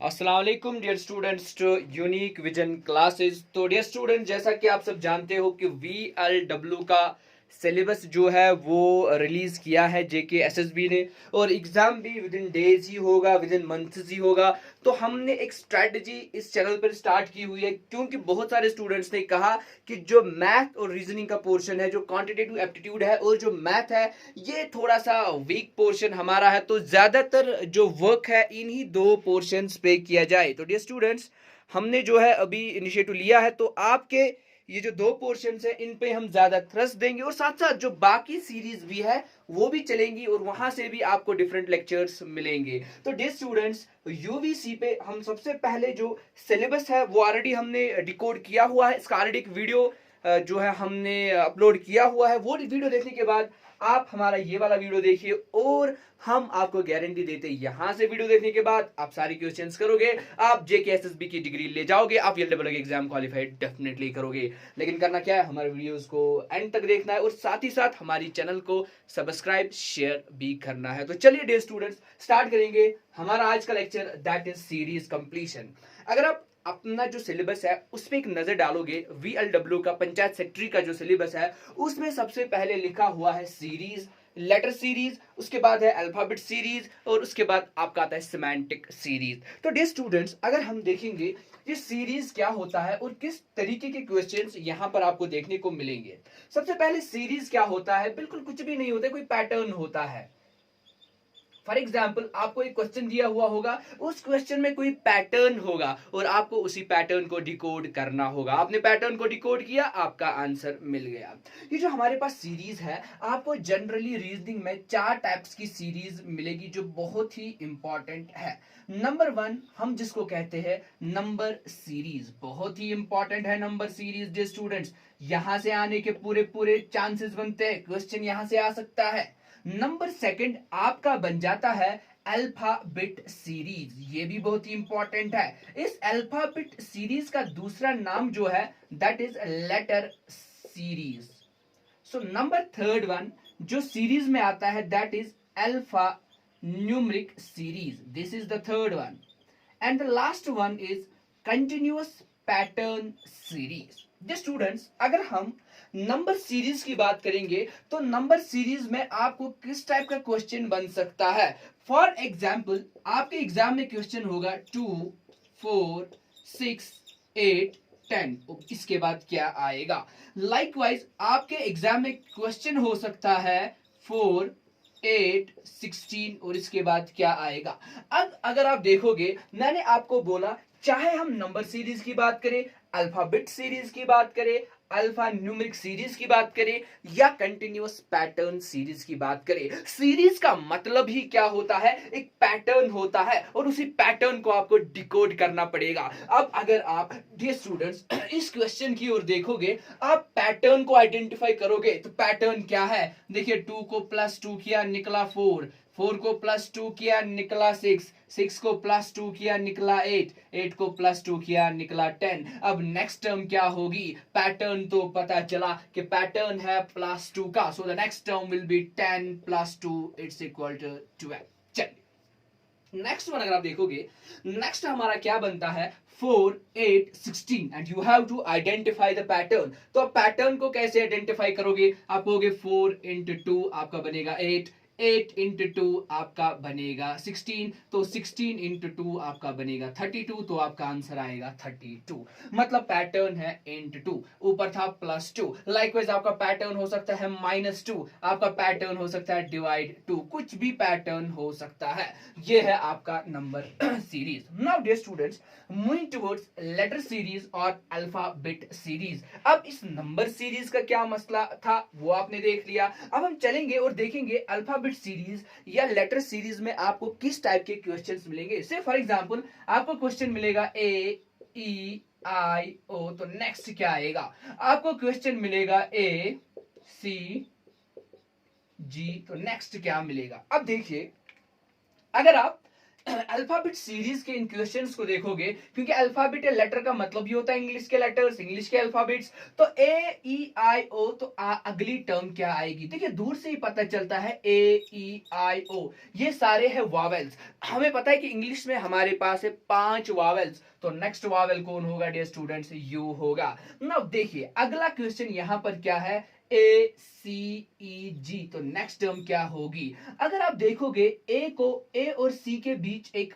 अस्सलाम वालेकुम dear students to unique vision classes. तो डियर स्टूडेंट, जैसा कि आप सब जानते हो कि VLW का सिलेबस जो है वो रिलीज किया है जेके एसएसबी ने, और एग्जाम भी विद इन डेज ही होगा, विद इन मंथ्स ही होगा। तो हमने एक स्ट्रेटजी इस चैनल पर स्टार्ट की हुई है, क्योंकि बहुत सारे स्टूडेंट्स ने कहा कि जो मैथ और रीजनिंग का पोर्शन है, जो क्वांटिटेटिव एप्टीट्यूड है और जो मैथ है, ये थोड़ा सा वीक पोर्शन हमारा है। तो ज्यादातर जो वर्क है इन्हीं दो पोर्शंस पे किया जाए। तो डियर स्टूडेंट्स, हमने जो है अभी इनिशिएटिव लिया है, तो आपके ये जो दो पोर्शंस है इन पे हम ज्यादा थ्रस्ट देंगे, और साथ साथ जो बाकी सीरीज भी है वो भी चलेंगी, और वहां से भी आपको डिफरेंट लेक्चर्स मिलेंगे। तो डियर स्टूडेंट्स, यूवीसी पे हम सबसे पहले जो सिलेबस है वो ऑलरेडी हमने डिकोड किया हुआ है। इसका ऑलरेडी एक वीडियो जो है हमने अपलोड किया हुआ है। वो वीडियो देखने के बाद आप हमारा ये वाला वीडियो देखिए, और हम आपको गारंटी देते हैं यहां से वीडियो देखने के बाद आप सारी क्वेश्चंस करोगे, आप जेकेएसएसबी की डिग्री ले जाओगे, आप एलडब्ल्यू के एग्जाम क्वालिफाइड डेफिनेटली करोगे। लेकिन करना क्या है, हमारे वीडियोस को एंड तक देखना है, और साथ ही साथ हमारी चैनल को सब्सक्राइब शेयर भी करना है। तो चलिए डियर स्टूडेंट्स, स्टार्ट करेंगे हमारा आज का lecture, that is series completion. अगर आप अपना जो सिलेबस है उस पर एक नजर डालोगे, VLW का पंचायत सेक्रेटरी का जो सिलेबस है उसमें सबसे पहले लिखा हुआ है सीरीज, लेटर सीरीज, उसके बाद है अल्फाबेट सीरीज, और उसके बाद आपका आता है सिमेंटिक सीरीज। तो डियर स्टूडेंट्स, अगर हम देखेंगे ये सीरीज क्या होता है और किस तरीके के क्वेश्चंस यहां पर आपको देखने को मिलेंगे। सबसे पहले सीरीज क्या होता है, बिल्कुल कुछ भी नहीं होता, कोई पैटर्न होता है। फॉर एग्जाम्पल, आपको एक क्वेश्चन दिया हुआ होगा, उस क्वेश्चन में कोई पैटर्न होगा और आपको उसी पैटर्न को डिकोड करना होगा। आपने पैटर्न को डिकोड किया, आपका आंसर मिल गया। ये जो हमारे पास सीरीज है, आपको जनरली रीजनिंग में 4 टाइप्स की सीरीज मिलेगी जो बहुत ही इंपॉर्टेंट है। नंबर 1 हम जिसको कहते हैं नंबर सीरीज, बहुत ही इंपॉर्टेंट है नंबर सीरीज। जे स्टूडेंट्स, यहां से आने के पूरे पूरे चांसेस बनते हैं, क्वेश्चन यहां से आ सकता है। नंबर सेकंड आपका बन जाता है अल्फाबेट सीरीज, ये भी बहुत ही इंपॉर्टेंट है। इस अल्फाबेट सीरीज का दूसरा नाम जो है that is letter series. So number third one जो सीरीज में आता है that is alphanumeric series, this is the third one. And the last one is continuous pattern series. जी स्टूडेंट्स, अगर हम नंबर सीरीज की बात करेंगे तो नंबर सीरीज में आपको किस टाइप का क्वेश्चन बन सकता है। फॉर एग्जाम्पल, आपके एग्जाम में क्वेश्चन होगा 2, 4, 6, 8, 10, इसके बाद क्या आएगा। लाइकवाइज आपके एग्जाम में क्वेश्चन हो सकता है 4, 8, 16, और इसके बाद क्या आएगा। अब अगर आप देखोगे, मैंने आपको बोला चाहे हम नंबर सीरीज की बात करें, अल्फाबेट सीरीज की बात करें, अल्फा न्यूमेरिक सीरीज की बात करें, या कंटिन्यूअस पैटर्न सीरीज की बात करें, सीरीज का मतलब ही क्या होता है, एक पैटर्न होता है, और उसी पैटर्न को आपको डिकोड करना पड़ेगा। अब अगर आप डियर स्टूडेंट्स इस क्वेश्चन की ओर देखोगे, आप पैटर्न को आइडेंटिफाई करोगे, तो पैटर्न क्या है, देखिए 2 को +2 किया निकला 4, 4 को +2 किया निकला 6, 6 को +2 किया निकला 8, 8 को +2 किया निकला 10। अब नेक्स्ट टर्म क्या होगी, पैटर्न तो पता चला कि पैटर्न है +2 का, so the next term will be 10 + 2 it's equal to 12। चलिए नेक्स्ट वन अगर आप देखोगे, नेक्स्ट हमारा क्या बनता है 4, 8, 16, and you have to identify the pattern. तो आप पैटर्न को कैसे आइडेंटिफाई करोगे, आप कहोगे 4 × 2 आपका बनेगा 8, 8 × 2 आपका बनेगा 16, तो 16 × 2 आपका बनेगा 32, तो आपका आंसर आएगा 32। मतलब पैटर्न है × 2, ऊपर था +2। लाइकवाइज आपका पैटर्न हो सकता है -2, आपका पैटर्न हो सकता है /2, कुछ भी पैटर्न हो सकता है। ये है आपका number series. Now dear students, moving towards letter series और अल्फाबेट सीरीज। अब इस नंबर सीरीज का क्या मसला था वो आपने देख लिया। अब हम चलेंगे और देखेंगे अल्फाबेट सीरीज या लेटर सीरीज में आपको किस टाइप के क्वेश्चंस मिलेंगे। से फॉर एग्जांपल, आपको क्वेश्चन मिलेगा A, E, I, O, तो नेक्स्ट क्या आएगा, आपको क्वेश्चन मिलेगा A, C, G, तो नेक्स्ट क्या मिलेगा। अब देखिए, अगर आप अल्फाबेट सीरीज के इन क्वेश्चंस को देखोगे, क्योंकि अल्फाबेट या लेटर का मतलब ही होता है इंग्लिश के लेटर्स, इंग्लिश के अल्फाबेट्स, तो ए ई आई ओ, तो अगली टर्म क्या आएगी? देखिए दूर से ही पता चलता है ए ई आई ओ, ये सारे हैं वावेल्स। हमें पता है कि इंग्लिश में हमारे पास है 5 वावेल्स, तो नेक्स्ट वावेल कौन होगा डियर स्टूडेंट्स? यू होगा। नाउ देखिए अगला क्वेश्चन यहां पर क्या है, ए सी ई जी, तो नेक्स्ट टर्म क्या होगी? अगर आप देखोगे ए और सी के बीच एक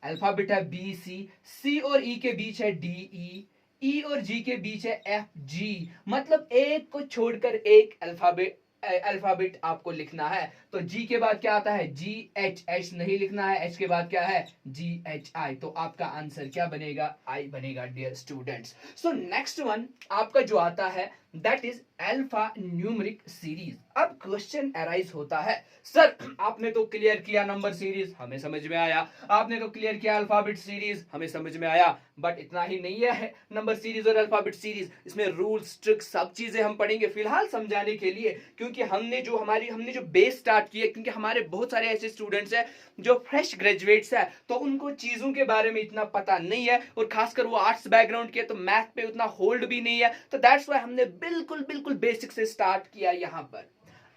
अल्फाबेट है बी सी, सी और ई के बीच है डी ई और जी के बीच है एफ जी, मतलब एक को छोड़कर एक अल्फाबेट आपको लिखना है। तो जी के बाद क्या आता है? जी एच, एच नहीं लिखना है, एच के बाद क्या है? जी एच आई, तो आपका आंसर क्या बनेगा? आई बनेगा dear students. So next one आपका जो आता है that is alphanumeric series. अब क्वेश्चन अराइज होता है, सर आपने तो क्लियर किया नंबर सीरीज, हमें समझ में आया, आपने तो क्लियर किया अल्फाबेट सीरीज, हमें समझ में आया, बट इतना ही नहीं है नंबर सीरीज और अल्फाबेट सीरीज, इसमें रूल्स ट्रिक्स सब चीजें हम पढ़ेंगे फिलहाल समझाने के लिए, क्योंकि हमने जो बेस स्टार्ट किया, क्योंकि हमारे बहुत सारे ऐसे स्टूडेंट्स हैं जो फ्रेश ग्रेजुएट्स है, तो उनको चीजों के बारे में इतना पता नहीं है, और खासकर वो आर्ट्स बैकग्राउंड के, तो मैथ पे उतना होल्ड भी नहीं है, तो दैट्स व्हाई हमने बिल्कुल बिल्कुल बेसिक से स्टार्ट किया यहां पर।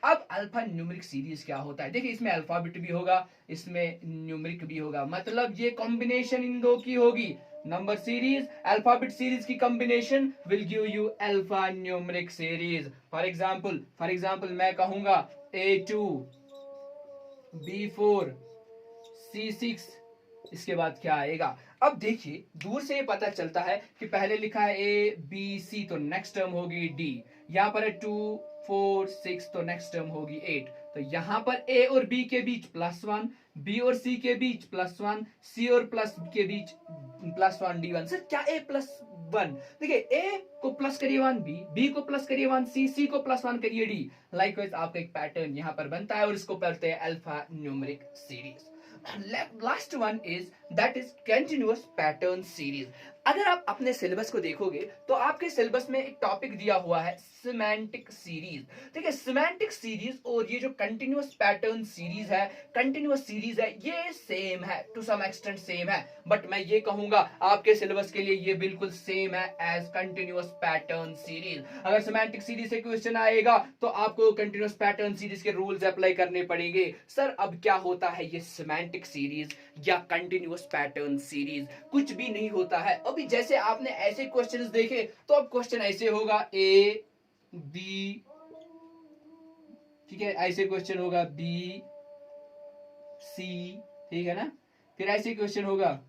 अब अल्फा न्यूमेरिक सीरीज क्या होता है? देखिए इसमें अल्फाबेट भी होगा, इसमें न्यूमेरिक भी होगा, मतलब ये कॉम्बिनेशन इन दो की होगी, नंबर सीरीज अल्फाबेट सीरीज की combination will give you alpha numeric series. For example मैं कहूंगा A2 B4 C6, इसके बाद क्या आएगा? अब देखिए दूर से पता चलता है कि पहले लिखा है ए बी सी, तो नेक्स्ट टर्म होगी डी, यहां पर है 2 4 6, तो नेक्स्ट टर्म होगी 8, तो यहां पर ए और बी के बीच +1, बी और सी के बीच +1, सी और प्लस के बीच +1 D1। सर क्या A+1? देखिए ए को प्लस करिए 1 बी को प्लस करिए 1 सी को +1 करिए डी। लाइकवाइज आपका एक पैटर्न यहां पर बनता है, और इसको पढ़ते हैं alpha numeric series. Last one is that is continuous pattern series. अगर आप अपने सिलेबस को देखोगे तो आपके सिलेबस में एक टॉपिक दिया हुआ है सिमेंटिक सीरीज। देखिए सिमेंटिक सीरीज और ये जो कंटिन्यूअस पैटर्न सीरीज है, कंटिन्यूअस सीरीज है, ये सेम है, टू सम एक्सटेंट सेम है, बट मैं ये कहूंगा आपके सिलेबस के लिए ये बिल्कुल सेम है एज कंटिन्यूअस पैटर्न सीरीज। अगर सिमेंटिक सीरीज से क्वेश्चन आएगा तो आपको कंटिन्यूअस पैटर्न सीरीज के रूल्स अप्लाई करने पड़ेंगे। सर अब क्या होता है ये सिमेंटिक सीरीज या कंटिन्यूअस पैटर्न सीरीज? कुछ भी नहीं होता है। अभी जैसे आपने ऐसे क्वेश्चंस देखे, तो अब क्वेश्चन ऐसे होगा ए बी, ठीक है, ऐसे क्वेश्चन होगा बी सी, ठीक है ना, फिर ऐसे क्वेश्चन होगा।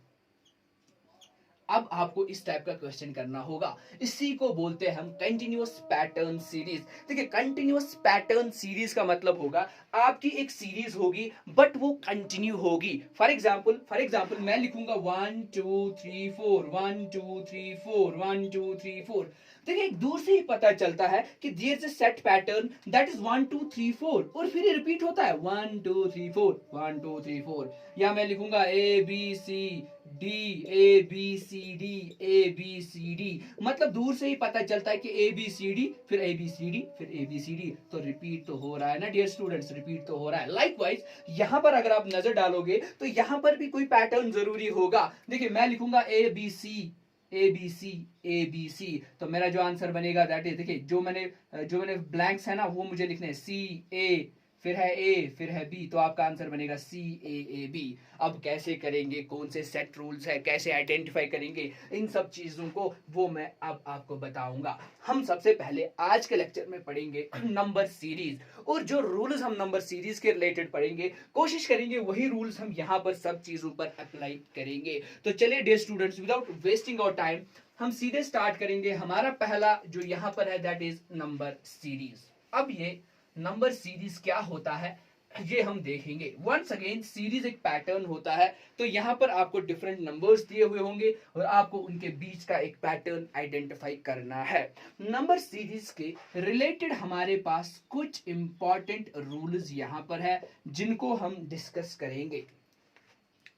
अब आपको इस टाइप का क्वेश्चन करना होगा, इसी को बोलते हैं हम कंटिन्यूअस पैटर्न सीरीज। देखिए कंटिन्यूअस पैटर्न सीरीज का मतलब होगा आपकी एक सीरीज होगी बट वो कंटिन्यू होगी। फॉर एग्जांपल मैं लिखूंगा 1 2 3 4 1 2 3 4 1 2 3 4। देखिए एक दूर से ही पता चलता है कि there is a set pattern that is 1 2 3 4, और फिर ये रिपीट होता है 1 2 3 4 1 2 3 4। या मैं लिखूंगा A B C D, A B C D, A B C D, मतलब दूर से ही पता चलता है कि ए बी सी डी, फिर ए बी सी डी, फिर ए बी सी डी, तो रिपीट तो हो रहा है ना डियर स्टूडेंट्स, रिपीट तो हो रहा है। लाइकवाइज यहां पर अगर आप नजर डालोगे तो यहां पर भी कोई पैटर्न जरूरी होगा। देखिए मैं लिखूंगा A B C A B C A B C, तो मेरा जो आंसर बनेगा दैट इज, देखिए जो मैंने ब्लैंक्स है ना वो मुझे लिखने हैं, सी ए, फिर है ए, फिर है बी, तो आपका आंसर बनेगा सी ए बी। अब कैसे करेंगे, कौन से सेट रूल्स है, कैसे आइडेंटिफाई करेंगे, इन सब चीजों को वो मैं अब आपको बताऊंगा। हम सबसे पहले आज के लेक्चर में पढ़ेंगे नंबर सीरीज, और जो रूल्स हम नंबर सीरीज के रिलेटेड पढ़ेंगे कोशिश करेंगे वही रूल्स हम यहाँ पर सब चीजों पर अप्लाई करेंगे। तो चलिए dear students without wasting our time हम सीधे स्टार्ट करेंगे। हमारा पहला जो यहाँ पर है दैट इज नंबर सीरीज। अब ये नंबर सीरीज क्या होता है ये हम देखेंगे। वंस अगेन सीरीज एक पैटर्न होता है, तो यहां पर आपको डिफरेंट नंबर्स दिए हुए होंगे और आपको उनके बीच का एक पैटर्न आइडेंटिफाई करना है। नंबर सीरीज के रिलेटेड हमारे पास कुछ इंपॉर्टेंट रूल्स यहां पर है जिनको हम डिस्कस करेंगे।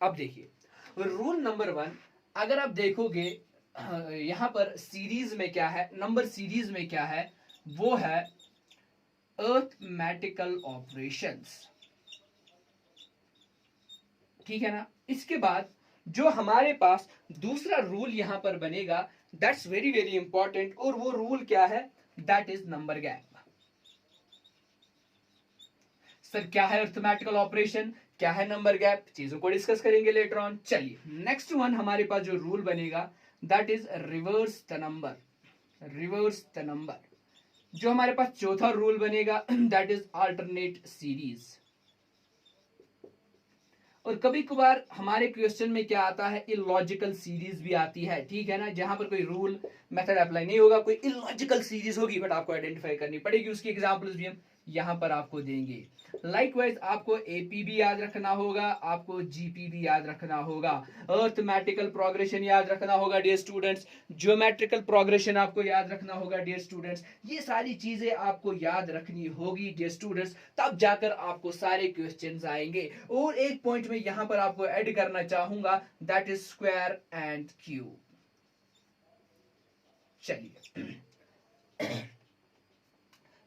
अब देखिए रूल नंबर 1, अगर आप देखोगे यहां पर सीरीज में क्या है, नंबर सीरीज में क्या है, वो है अरिथमेटिकल ऑपरेशंस। ठीक है ना। इसके बाद जो हमारे पास दूसरा रूल यहां पर बनेगा, दैट्स वेरी वेरी इंपॉर्टेंट, और वो रूल क्या है, that is number gap. Sir क्या है अरिथमेटिकल ऑपरेशन, क्या है नंबर गैप, चीजों को डिस्कस करेंगे लेटर ऑन। चलिए नेक्स्ट वन हमारे पास जो रूल बनेगा that is reverse the number, reverse the number. जो हमारे पास चौथा रूल बनेगा दैट इज अल्टरनेट सीरीज। और कभी कभार हमारे क्वेश्चन में क्या आता है, इलॉजिकल सीरीज भी आती है, ठीक है ना, जहां पर कोई रूल मेथड अप्लाई नहीं होगा, कोई इलॉजिकल सीरीज होगी, बट आपको आइडेंटिफाई करनी पड़ेगी। उसकी एग्जांपल्स भी हम यहां पर आपको देंगे। लाइकवाइज आपको एपी भी याद रखना होगा, आपको जीपी भी याद रखना होगा, अर्थमेटिकल प्रोग्रेशन याद रखना होगा डियर स्टूडेंट्स, ज्योमेट्रिकल प्रोग्रेशन आपको याद रखना होगा डियर स्टूडेंट्स। ये सारी चीजें आपको याद रखनी होगी डियर स्टूडेंट्स, तब जाकर आपको सारे क्वेश्चंस आएंगे। और एक पॉइंट में यहां पर आपको ऐड करना चाहूंगा, that is square and cube. चलिए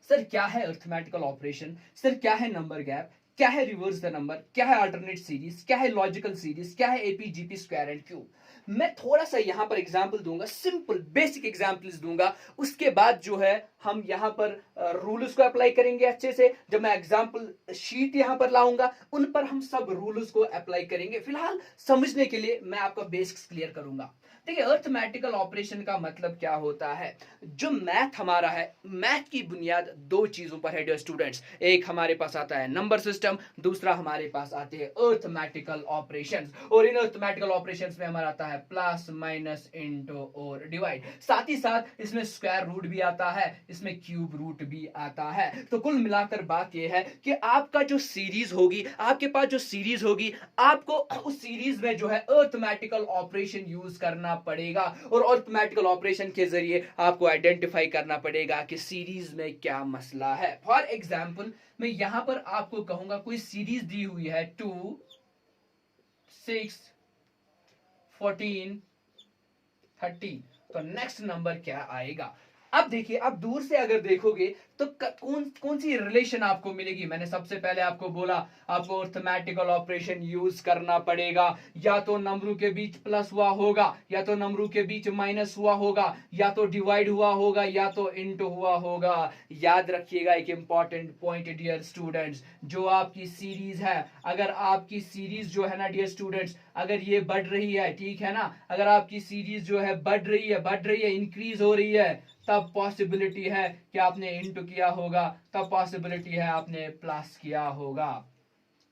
सर क्या है अरिथमेटिकल ऑपरेशन, सर क्या है नंबर गैप, क्या है रिवर्स द नंबर, क्या है अल्टरनेट सीरीज, क्या है लॉजिकल सीरीज, क्या है AP GP square and cube. मैं थोड़ा सा यहां पर एग्जांपल दूंगा, सिंपल बेसिक एग्जांपल्स दूंगा, उसके बाद जो है हम यहां पर रूल्स को अप्लाई करेंगे अच्छे से। जब मैं एग्जांपल शीट यहां पर लाऊंगा, उन पर हम सब रूल्स को अप्लाई करेंगे। फिलहाल समझने के लिए मैं आपका बेसिक्स क्लियर करूंगा। देखिए अरिथमेटिकल ऑपरेशन का मतलब क्या होता है, जो मैथ हमारा है, मैथ की बुनियाद दो चीजों पर है डियर स्टूडेंट्स। एक हमारे पास आता है नंबर सिस्टम, दूसरा हमारे पास आते हैं अरिथमेटिकल ऑपरेशंस। और इन अरिथमेटिकल ऑपरेशंस में हमारा आता है प्लस माइनस इनटू और डिवाइड, साथ ही साथ इसमें स्क्वायर रूट भी आता है, इसमें क्यूब रूट भी आता है। तो कुल मिलाकर बात यह है कि आपका जो सीरीज होगी, आपके पास जो सीरीज होगी, आपको उस सीरीज में जो है अरिथमेटिकल ऑपरेशन यूज करना पड़ेगा, और अरिथमेटिकल ऑपरेशन के जरिए आपको आइडेंटिफाई करना पड़ेगा कि सीरीज में क्या मसला है। फॉर एग्जांपल मैं यहां पर आपको कहूंगा कोई सीरीज दी हुई है 2 6 14 13, तो नेक्स्ट नंबर क्या आएगा। अब देखिए, अब दूर से अगर देखोगे तो कौन कौन सी रिलेशन आपको मिलेगी। मैंने सबसे पहले आपको बोला आपको अरिथमेटिकल ऑपरेशन यूज करना पड़ेगा, या तो नंबरों के बीच प्लस हुआ होगा, या तो नंबरों के बीच माइनस हुआ होगा, या तो डिवाइड हुआ होगा, या तो इंटू हुआ होगा। याद रखिएगा एक इंपॉर्टेंट पॉइंट डियर स्टूडेंट्स, जो आपकी सीरीज है, अगर आपकी सीरीज जो है ना डियर स्टूडेंट्स, अगर ये बढ़ रही है, ठीक है ना, अगर आपकी सीरीज जो है बढ़ रही है, इंक्रीज हो रही है, तब पॉसिबिलिटी है कि आपने इंटू किया होगा, तब पॉसिबिलिटी है आपने प्लस किया होगा।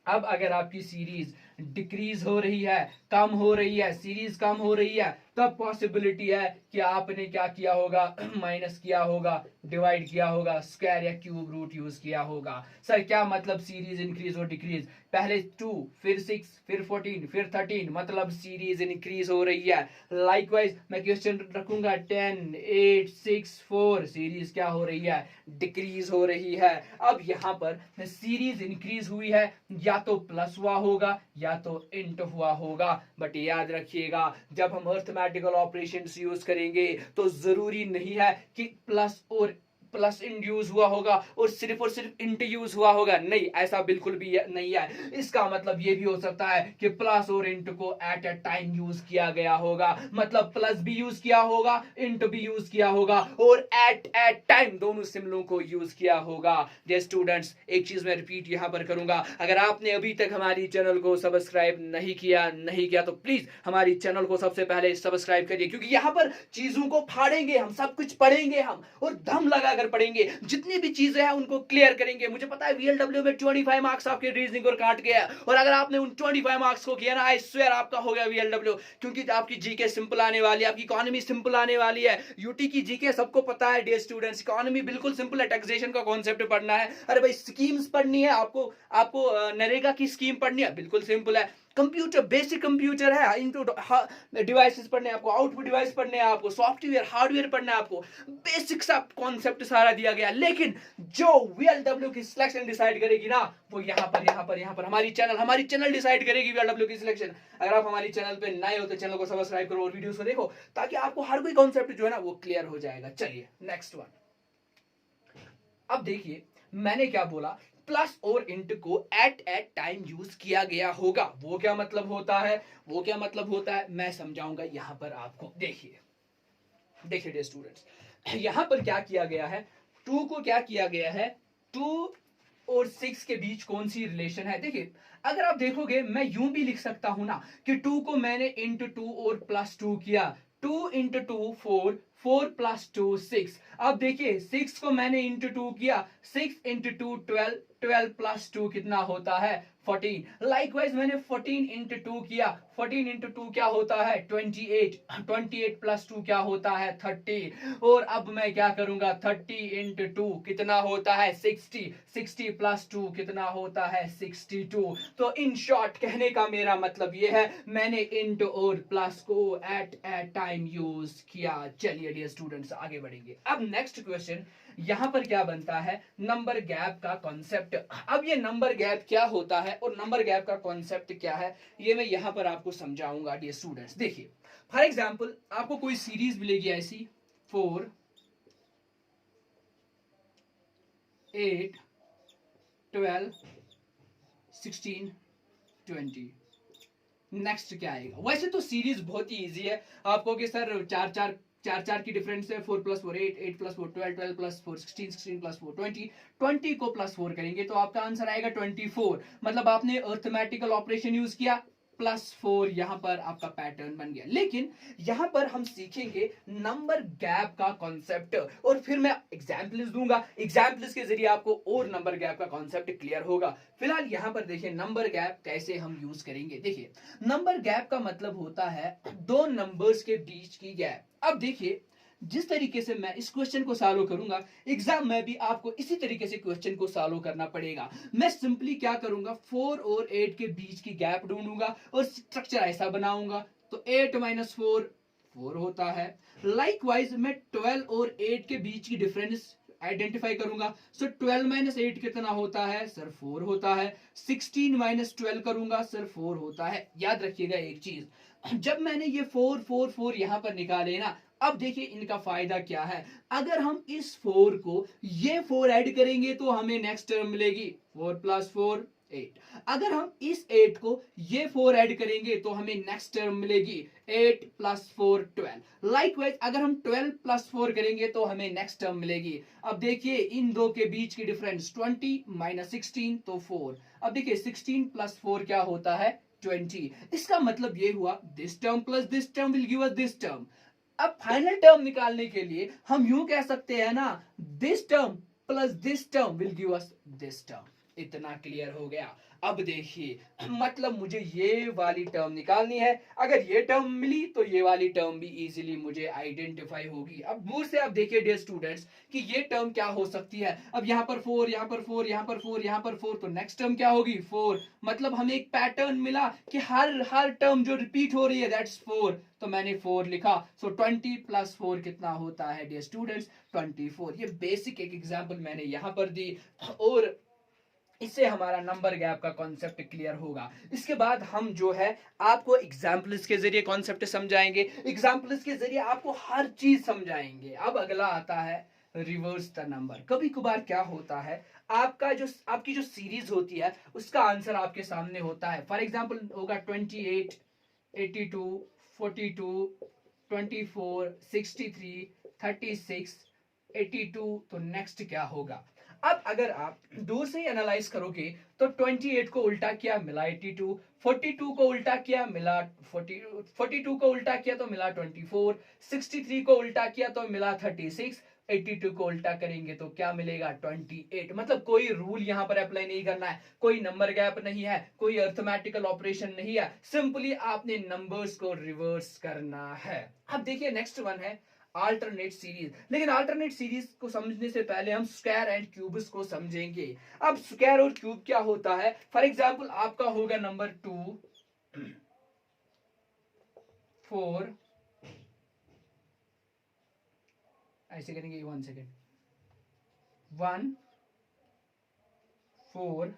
अब अगर आपकी सीरीज डिक्रीज हो रही है, कम हो रही है, सीरीज कम हो रही है, तब पॉसिबिलिटी है कि आपने क्या किया होगा, माइनस किया होगा, डिवाइड किया होगा, स्क्वायर या क्यूब रूट यूज किया होगा। सर क्या मतलब सीरीज इंक्रीज और डिक्रीज, पहले 2 फिर 6 फिर 14 फिर 13, मतलब सीरीज इंक्रीज हो रही है। लाइकवाइज मैं क्वेश्चन रखूंगा 10 8 6 4, सीरीज क्या हो रही है, डिक्रीज हो रही है। अब यहां पर सीरीज इंक्रीज हुई है, या तो प्लस हुआ होगा या तो इंटू हुआ होगा। बट याद रखिएगा जब हम अरिथमेटिकल ऑपरेशंस यूज करेंगे तो जरूरी नहीं है कि प्लस इंड्यूस हुआ होगा और सिर्फ इंट यूज हुआ होगा, नहीं, ऐसा बिल्कुल भी नहीं है। इसका मतलब ये भी हो सकता है कि प्लस और इंट को एट अ टाइम यूज किया गया होगा, मतलब प्लस भी यूज किया होगा, इंट भी यूज किया होगा, और एट टाइम दोनों सिम्बलों को यूज किया होगा। डियर स्टूडेंट्स एक चीज मैं रिपीट यहां पर करूंगा, अगर आपने अभी तक हमारी चैनल को सब्सक्राइब नहीं किया तो प्लीज हमारी चैनल को सबसे पहले सब्सक्राइब करिए, क्योंकि यहां पर चीजों को फाड़ेंगे हम, सब कुछ पढ़ेंगे हम, और दम लगाकर पढ़ेंगे, जितनी भी चीजें हैं उनको क्लियर करेंगे। मुझे पता है वीएलडब्ल्यू में 25 मार्क्स आपके रीजनिंग और काट गया, और अगर आपने उन 25 मार्क्स को किया ना, आई स्वेयर आपका हो गया वीएलडब्ल्यू, क्योंकि आपकी जीके सिंपल आने वाली है, आपकी इकोनॉमी सिंपल आने वाली है। यूटी की जीके सबको पता है डियर स्टूडेंट्स, इकोनॉमी बिल्कुल सिंपल है, टैक्सेशन का कॉन्सेप्ट पढ़ना है। अरे भाई स्कीम्स पढ़नी है आपको, आपको नरेगा की स्कीम पढ़नी है, बिल्कुल सिंपल है। कंप्यूटर बेसिक कंप्यूटर है, इनटू डिवाइसेस पढ़ने हैं आपको, आउटपुट डिवाइस पढ़ने हैं आपको, सॉफ्टवेयर हार्डवेयर पढ़ना है आपको, बेसिक सा कॉन्सेप्ट सारा दिया गया। लेकिन जो वीएलडब्ल्यू की सिलेक्शन डिसाइड करेगी ना, वो यहाँ पर हमारी चैनल डिसाइड करेगी वीएलडब्ल्यू की सिलेक्शन। अगर आप हमारी चैनल पे नए हो तो चैनल को सब्सक्राइब करो और वीडियोस को देखो, ताकि आपको हर कोई कॉन्सेप्ट जो है ना वो क्लियर हो जाएगा। चलिए नेक्स्ट वन। अब देखिए मैंने क्या बोला प्लस और इंट को एट टाइम यूज किया गया होगा। वो क्या मतलब होता है, वो क्या मतलब होता है, मैं समझाऊंगा यहां पर आपको। देखिए देखिए डियर स्टूडेंट्स, यहां पर क्या किया गया है, टू को क्या किया गया है, टू और सिक्स के बीच कौन सी रिलेशन है। देखिए अगर आप देखोगे मैं यूं भी लिख सकता हूं ना कि टू को मैंने इंटू टू और प्लस टू किया, two into two four, four plus two six. अब देखिए सिक्स को मैंने इंटू टू किया, six into two twelve, twelve plus two कितना होता है 14। लाइकवाइज मैंने 14 इंटू टू किया, 14 इंटू टू क्या होता है 28, 28 प्लस टू क्या होता है 30। और अब मैं क्या करूंगा 30 इंटू टू कितना होता है 60, 60 प्लस टू कितना होता है 62। तो इन शॉर्ट कहने का मेरा मतलब ये है मैंने इंटू और प्लस को एट टाइम यूज किया। चलिए डियर स्टूडेंट्स आगे बढ़ेंगे। अब नेक्स्ट क्वेश्चन यहां पर क्या बनता है, नंबर गैप का कॉन्सेप्ट। अब ये नंबर गैप क्या होता है और नंबर गैप का कॉन्सेप्ट क्या है, ये मैं यहां पर आपको समझाऊंगा डियर स्टूडेंट्स। देखिए फॉर एग्जांपल आपको कोई सीरीज मिलेगी ऐसी 4 8 12 16 20। नेक्स्ट क्या आएगा, वैसे तो सीरीज बहुत ही इजी है, आपको कि सर चार चार चार चार की डिफरेंस है, 4 प्लस 4 8, 8 प्लस 4 12, 12 प्लस 4 16, 16 प्लस 4 20, 20 को प्लस 4 करेंगे तो आपका आंसर आएगा 24। मतलब आपने अर्थमेटिकल ऑपरेशन यूज किया, प्लस 4 यहां पर आपका पैटर्न बन गया। लेकिन यहां पर हम सीखेंगे नंबर गैप का कॉन्सेप्ट और फिर मैं एग्जाम्पल्स दूंगा, एग्जाम्पल्स के जरिए आपको और नंबर गैप का कॉन्सेप्ट क्लियर होगा। फिलहाल यहां पर देखिए नंबर गैप कैसे हम यूज करेंगे। देखिए नंबर गैप का मतलब होता है दो नंबर्स के बीच की गैप। अब देखिए जिस तरीके से मैं इस क्वेश्चन को सॉल्व करूंगा, एग्जाम में भी आपको इसी तरीके से क्वेश्चन को सॉल्व करना पड़ेगा। मैं सिंपली क्या करूंगा 4 और 8 के बीच की गैप ढूंढूंगा और स्ट्रक्चर ऐसा बनाऊंगा। तो 8 माइनस 4 4 होता है। लाइकवाइज मैं 12 और 8 के बीच की डिफरेंस आइडेंटिफाई करूंगा। सो 12 माइनस 8 कितना होता है सर 4 होता है। 16 माइनस 12 करूंगा सर 4 होता है। याद रखिएगा एक चीज, जब मैंने ये 4 4 4 यहां पर निकाले ना, अब देखिए इनका फायदा क्या है, अगर हम इस 4 को ये 4 ऐड करेंगे तो हमें नेक्स्ट टर्म मिलेगी 4 प्लस 4 8। अगर हम इस 8 को ये 4 ऐड करेंगे तो हमें नेक्स्ट टर्म मिलेगी 8 प्लस 4 12। लाइकवाइज अगर हम 12 प्लस 4 करेंगे तो हमें नेक्स्ट टर्म मिलेगी। अब देखिए इन दो के बीच की डिफरेंस 20 माइनस 16 तो 4। अब देखिए 16 प्लस 4 क्या होता है 20। इसका मतलब ये हुआ this term plus this term will give us this term. अब फाइनल टर्म निकालने के लिए हम यूं कह सकते हैं ना, this term plus this term will give us this term. इतना क्लियर हो गया। अब देखिए मतलब मुझे ये वाली टर्म निकालनी है, अगर ये टर्म मिली तो ये वाली टर्म भी इजीली मुझे आइडेंटिफाई होगी। अब दूर से आप देखिए डियर स्टूडेंट्स कि ये टर्म क्या हो सकती है। अब यहां पर 4, यहां पर 4, यहां पर 4, यहां पर 4, तो नेक्स्ट टर्म क्या होगी 4। मतलब हमें एक पैटर्न मिला कि हर टर्म जो रिपीट हो रही है दैट्स 4, तो मैंने 4 लिखा। सो 20 प्लस 4 कितना होता है डियर स्टूडेंट्स 24। ये बेसिक एक एग्जांपल मैंने यहां पर दी और इससे हमारा नंबर गैप का कॉन्सेप्ट क्लियर होगा। इसके बाद हम जो है आपको एग्जाम्पल्स के जरिए कॉन्सेप्ट समझाएंगे, एग्जाम्पल्स के जरिए आपको हर चीज समझाएंगे। अब अगला आता है रिवर्स द नंबर। कभी कभार क्या होता है आपकी जो सीरीज होती है उसका आंसर आपके सामने होता है। फॉर एग्जाम्पल होगा 28 82 42 24 63 36 82। तो नेक्स्ट क्या होगा, अब अगर आप दूर से ही एनालाइज करोगे तो 28 को उल्टा किया मिला 82, 42 को उल्टा किया मिला 40, 42 को उल्टा किया तो मिला 24, 63 को उल्टा किया तो मिला 36, 82 को उल्टा करेंगे तो क्या मिलेगा 28। मतलब कोई रूल यहां पर अप्लाई नहीं करना है, कोई नंबर गैप नहीं है, कोई अर्थमेटिकल ऑपरेशन नहीं है, सिंपली आपने नंबर्स को रिवर्स करना है। अब देखिए नेक्स्ट वन है अल्टरनेट सीरीज। लेकिन अल्टरनेट सीरीज को समझने से पहले हम स्क्वायर एंड क्यूब्स को समझेंगे। अब स्क्वायर और क्यूब क्या होता है, फॉर एग्जांपल आपका होगा नंबर 2 4, ऐसे करेंगे 1 सेकेंड 1 4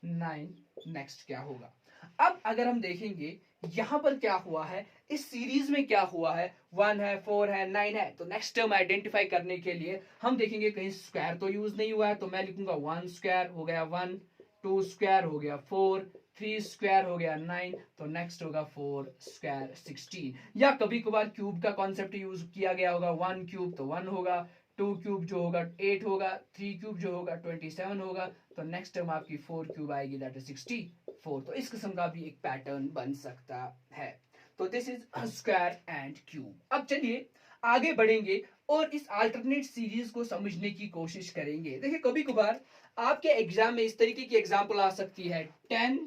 9। नेक्स्ट क्या होगा, अब अगर हम देखेंगे यहां पर क्या हुआ है, इस सीरीज में क्या हुआ है, 1 है, 4 है, 9 है, तो नेक्स्ट टर्म आइडेंटिफाई करने के लिए हम देखेंगे कहीं स्क्वायर तो यूज नहीं हुआ है, तो मैं लिखूंगा 1 स्क्वायर हो गया 1, 2 स्क्वायर हो गया 4, 3 स्क्वायर हो गया 9, तो नेक्स्ट होगा 4 स्क्वायर 16। या कभी कभार क्यूब का कॉन्सेप्ट यूज किया गया होगा, 1 क्यूब तो 1 होगा, 2 क्यूब जो होगा 8 होगा, 3 क्यूब जो होगा 27 होगा, तो नेक्स्ट टर्म आपकी 4 क्यूब आएगी, दैट इज 64। तो इस किस्म का भी एक पैटर्न बन सकता है। तो this is square and cube. अब चलिए आगे बढ़ेंगे और इस अल्टरनेट सीरीज को समझने की कोशिश करेंगे। देखिए कभी कभार आपके एग्जाम में इस तरीके की एग्जाम्पल आ सकती है, 10,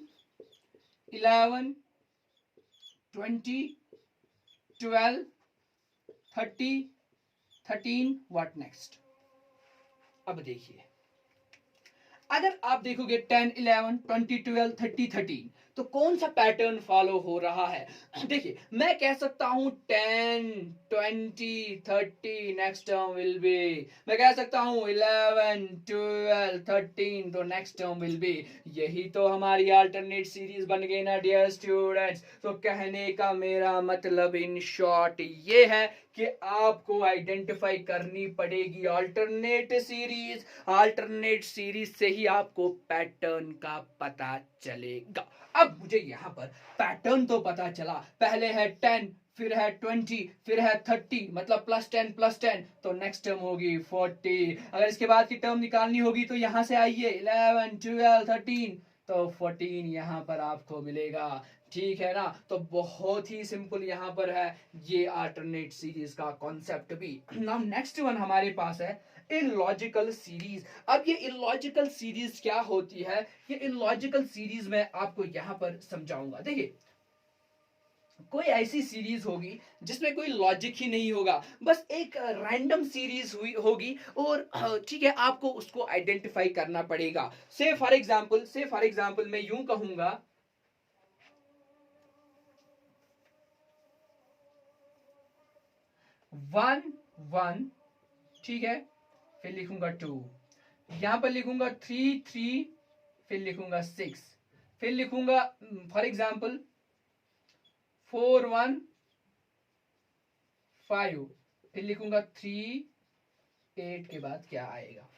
11, 20, 12, 30, 13, व्हाट नेक्स्ट। अब देखिए अगर आप देखोगे 10, 11, 20, 12, 30, 13, तो कौन सा पैटर्न फॉलो हो रहा है। देखिए मैं कह सकता हूं 10, 20, 30, नेक्स्ट टर्म विल बी, मैं कह सकता हूं 11, 12, 13, तो नेक्स्ट टर्म विल बी। यही तो हमारी अल्टरनेट सीरीज बन गई ना डियर स्टूडेंट्स। तो कहने का मेरा मतलब इन शॉर्ट ये है कि आपको आइडेंटिफाई करनी पड़ेगी अल्टरनेट सीरीज। अल्टरनेट सीरीज से ही आपको पैटर्न का पता चलेगा। अब मुझे यहां पर पैटर्न तो पता चला, पहले है 10, फिर है 20, फिर है 30, मतलब +10 तो नेक्स्ट टर्म होगी 40। अगर इसके बाद की टर्म निकालनी होगी तो यहां से आइए 11, 12, 13, तो 14 यहां पर आपको मिलेगा। ठीक है ना, तो बहुत ही सिंपल यहां पर है ये अल्टरनेट सीरीज का कॉन्सेप्ट भी। नाउ नेक्स्ट वन हमारे पास है इलॉजिकल सीरीज। अब ये इलॉजिकल सीरीज क्या होती है, ये इलॉजिकल सीरीज मैं आपको यहां पर समझाऊंगा। देखिए कोई ऐसी सीरीज होगी जिसमें कोई लॉजिक ही नहीं होगा, बस एक रैंडम सीरीज हुई होगी और ठीक है आपको उसको आइडेंटिफाई करना पड़ेगा। से फॉर एग्जांपल मैं यूं कहूंगा 1, 1, ठीक है, फिर लिखूंगा 2, यहां पर लिखूंगा 3, 3, फिर लिखूंगा 6, फिर लिखूंगा फॉर एग्जांपल 4, 1, 5, फिर लिखूंगा 3, 8 के बाद क्या आएगा।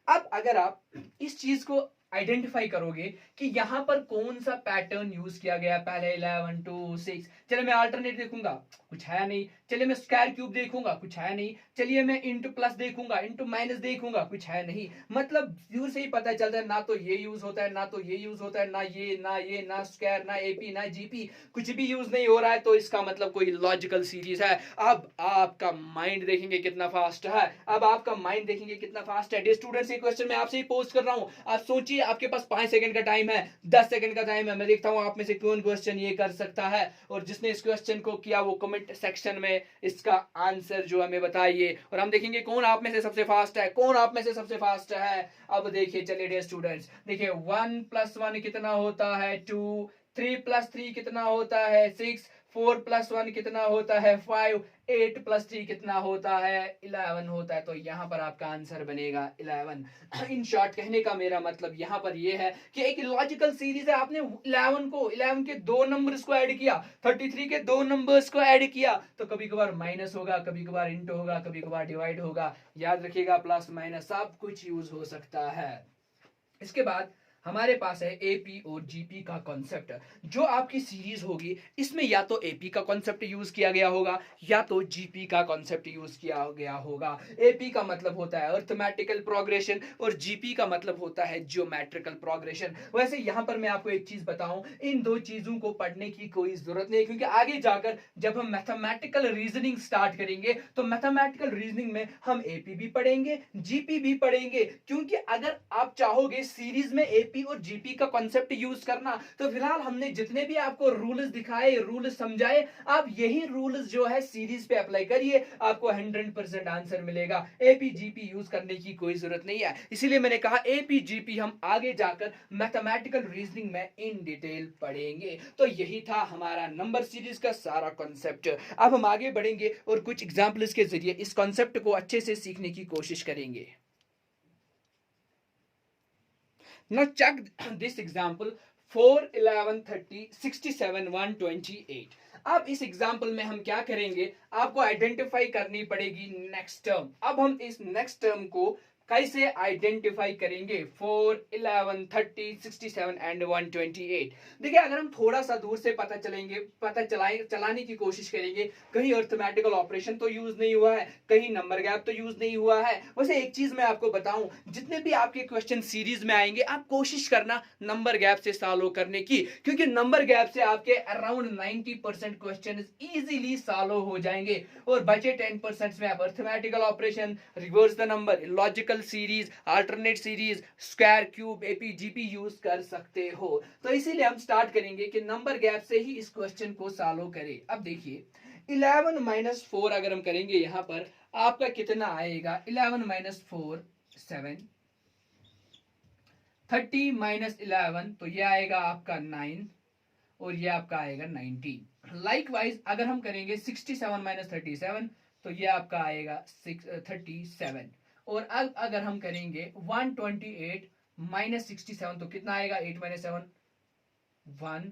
अब अगर आप इस चीज को आइडेंटिफाई करोगे कि यहां पर कौन सा पैटर्न यूज किया गया, पहले 11, 2, 6, चलिए मैं अल्टरनेट देखूंगा, कुछ है नहीं। चलिए मैं स्क्वायर क्यूब देखूंगा, कुछ है नहीं। चलिए मैं इंटू प्लस देखूंगा, इंटू माइनस देखूंगा, कुछ है नहीं। मतलब व्यू से ही पता चलता है ना तो ये यूज होता है, ना तो ये यूज होता है, ना ये ना स्क्वायर, ना एपी, ना जीपी, कुछ भी यूज नहीं हो रहा है, तो इसका मतलब कोई लॉजिकल सीरीज है। अब आपका माइंड देखेंगे कितना फास्ट है, अब आपका माइंड देखेंगे कितना फास्ट है। स्टूडेंट्स ये क्वेश्चन मैं आपसे ही पोस्ट कर रहा हूं, आप सोचिए आपके पास 5 सेकंड का टाइम है, 10 सेकंड का टाइम है, मैं देखता हूं आप में से कौन क्वेश्चन ये कर सकता है, और जिसने इस क्वेश्चन को किया वो कमेंट सेक्शन में इसका आंसर जो हमें बताइए, और हम देखेंगे कौन आप में से सबसे फास्ट है, कौन आप में से सबसे फास्ट है। अब देखिए चलिए डियर स्टूडेंट्स, देखिए 1 + 1 कितना होता है 2, 3 + 3 कितना होता है 6, 4 + 1 कितना होता है 5, 8 + 3 कितना होता है 11 होता है। तो यहां पर आपका आंसर बनेगा 11। इन शॉर्ट कहने का मेरा मतलब यहां पर यह है कि एक लॉजिकल सीरीज है, आपने 11 के दो नंबर्स को ऐड किया, 33 के दो नंबर्स को ऐड किया, तो कभी कभार माइनस होगा, कभी कभार इंटू होगा, कभी कभार डिवाइड होगा। याद रखिएगा प्लस माइनस सब कुछ यूज हो सकता है। इसके बाद हमारे पास है एपी और जीपी का कॉन्सेप्ट। जो आपकी सीरीज होगी इसमें या तो एपी का कॉन्सेप्ट यूज किया गया होगा या तो जीपी का कॉन्सेप्ट यूज किया गया होगा। एपी का मतलब होता है अर्थमेटिकल प्रोग्रेशन और जीपी का मतलब होता है ज्योमेट्रिकल प्रोग्रेशन। वैसे यहां पर मैं आपको एक चीज बताऊं, इन दो चीजों को पढ़ने की कोई जरूरत नहीं, क्योंकि आगे जाकर जब हम मैथमेटिकल रीजनिंग स्टार्ट करेंगे तो मैथमेटिकल रीजनिंग में हम एपी भी पढ़ेंगे, जीपी भी पढ़ेंगे। क्योंकि अगर आप चाहोगे सीरीज में एपी और जीपी का कॉन्सेप्ट यूज करना, तो फिलहाल हमने जितने भी आपको रूल्स दिखाए, रूल्स समझाए, आप यही रूल्स जो है सीरीज पे अप्लाई करिए, आपको 100% आंसर मिलेगा। एपी जीपी यूज करने की कोई जरूरत नहीं है। इसीलिए मैंने कहा एपी जीपी हम आगे जाकर मैथमेटिकल रीजनिंग में इन डिटेल पढ़ेंगे। तो यही था हमारा नंबर सीरीज का सारा कॉन्सेप्ट। अब हम आगे बढ़ेंगे और कुछ एग्जाम्पल्स के जरिए इस कॉन्सेप्ट को अच्छे से सीखने की कोशिश करेंगे। Now check this example. 4, 11, 30, 67, 128। अब इस एग्जाम्पल में हम क्या करेंगे, आपको आइडेंटिफाई करनी पड़ेगी नेक्स्ट टर्म। अब हम इस नेक्स्ट टर्म को कैसे आइडेंटिफाई करेंगे, 4, 11, 30, 67 एंड 128। देखिए अगर हम थोड़ा सा दूर से चलाने की कोशिश करेंगे, कहीं अर्थमेटिकल ऑपरेशन तो यूज नहीं हुआ है, कहीं नंबर गैप तो यूज नहीं हुआ है। वैसे एक चीज मैं आपको बताऊं, जितने भी आपके क्वेश्चन सीरीज में आएंगे आप कोशिश करना नंबर गैप से सॉल्व करने की, क्योंकि नंबर गैप से आपके अराउंड 90% क्वेश्चन इजीली सॉल्व हो जाएंगे और बचे 10% में आप arithmetical operation, reverse the number, logical series, alternate series, square, cube, AP, GP use कर सकते हो। तो इसीलिए हम स्टार्ट करेंगे कि नंबर गैप से ही इस क्वेश्चन को सॉल्व करें। अब देखिए 11 माइनस 4 अगर हम करेंगे यहां पर आपका कितना आएगा, 11 माइनस 4 7, 30 माइनस 11 तो ये आएगा आपका 9 और ये आपका आएगा 19। लाइकवाइज अगर हम करेंगे 67 माइनस 37 तो ये आपका आएगा 37। और अब अगर हम करेंगे 128 माइनस 67 तो कितना आएगा, 8 माइनस 7 1,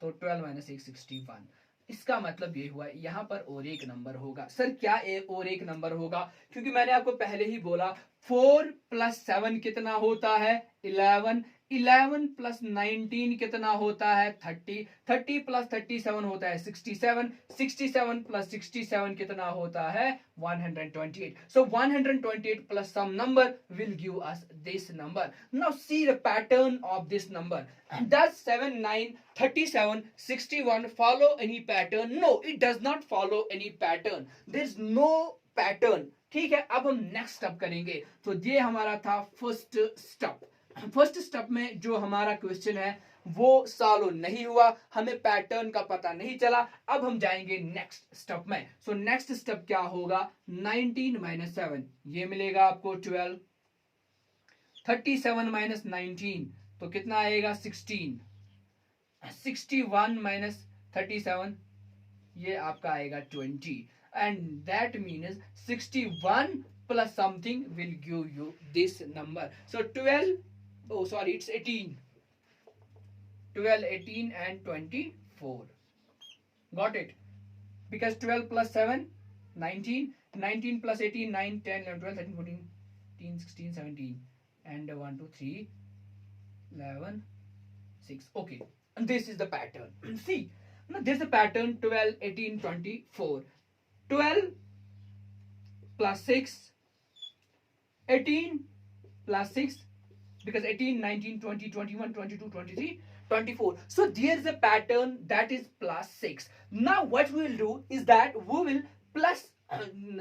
तो 12 माइनस 8 61। इसका मतलब ये हुआ यहां पर और एक नंबर होगा। सर क्या और एक नंबर होगा, क्योंकि मैंने आपको पहले ही बोला 4 प्लस 7 कितना होता है 11, 11 प्लस 19 कितना होता है 30, 30 प्लस 37 होता है 67, 67 प्लस 67 कितना होता है 128। So 128 plus some number will give us this number. Now see the pattern of this number. Does 7, 9, 37, 61 follow any pattern? No, it does not follow any pattern. There is no pattern. ठीक है, अब हम next step करेंगे। तो ये हमारा था first step. First step में जो हमारा क्वेश्चन है वो सॉल्व नहीं हुआ, हमें पैटर्न का पता नहीं चला। अब हम जाएंगे नेक्स्ट स्टेप में। सो नेक्स्ट स्टेप क्या होगा, 19 माइनस 7 ये मिलेगा आपको 12, 37 माइनस 19 तो कितना आएगा 16, 61 माइनस 37 ये आपका आएगा 20, and that means 61 plus something will give you this number. So 12, oh sorry, it's 18, 12, 18 and 24. Got it? Because 12 plus 7 19, 19 plus 18 9, 10, 11, 12, 13, 14, 15, 16, 17 and 1, 2, 3, 11, 6. Okay, and this is the pattern. See, now there's a pattern 12, 18, 24. 12 plus 6, 18 plus 6, because 18, 19, 20, 21, 22, 23, 24. So there's a pattern that is plus 6. Now what we will do is that we will plus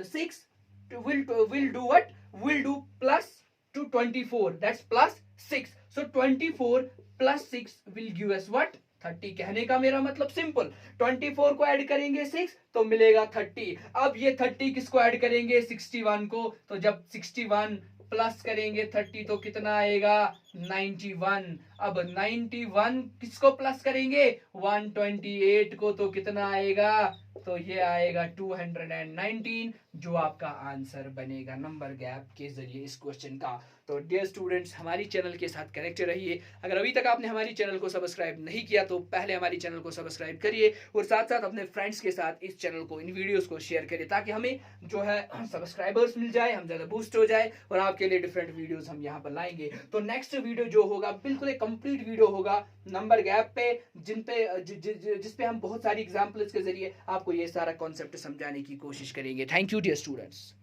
6, will do what? We'll do plus to 24. That's plus 6. So 24 plus 6 will give us what? 30। कहने का मेरा मतलब simple, 24 को add करेंगे 6 तो मिलेगा 30। अब ये 30 किसको ऐड करेंगे 61 को, तो जब 61 प्लस करेंगे 30 तो कितना आएगा 91। अब 91 किसको प्लस करेंगे 128 को तो कितना आएगा, तो ये आएगा 219, जो आपका आंसर बनेगा नंबर गैप के जरिए इस क्वेश्चन का। तो डियर स्टूडेंट्स, हमारी चैनल के साथ कनेक्ट रहिए। अगर अभी तक आपने हमारी चैनल को सब्सक्राइब नहीं किया तो पहले हमारी चैनल को सब्सक्राइब करिए और साथ साथ अपने फ्रेंड्स के साथ इस चैनल को, इन वीडियोस को शेयर करिए, ताकि हमें जो है सब्सक्राइबर्स मिल जाए, हम ज़्यादा बूस्ट हो जाए और आपके लिए डिफरेंट वीडियोस हम यहाँ पर लाएंगे। तो नेक्स्ट वीडियो जो होगा बिल्कुल एक कंप्लीट वीडियो होगा नंबर गैप पे, जिस पे हम बहुत सारी एग्जाम्पल्स के जरिए आपको ये सारा कॉन्सेप्ट समझाने की कोशिश करेंगे। Thank you dear students.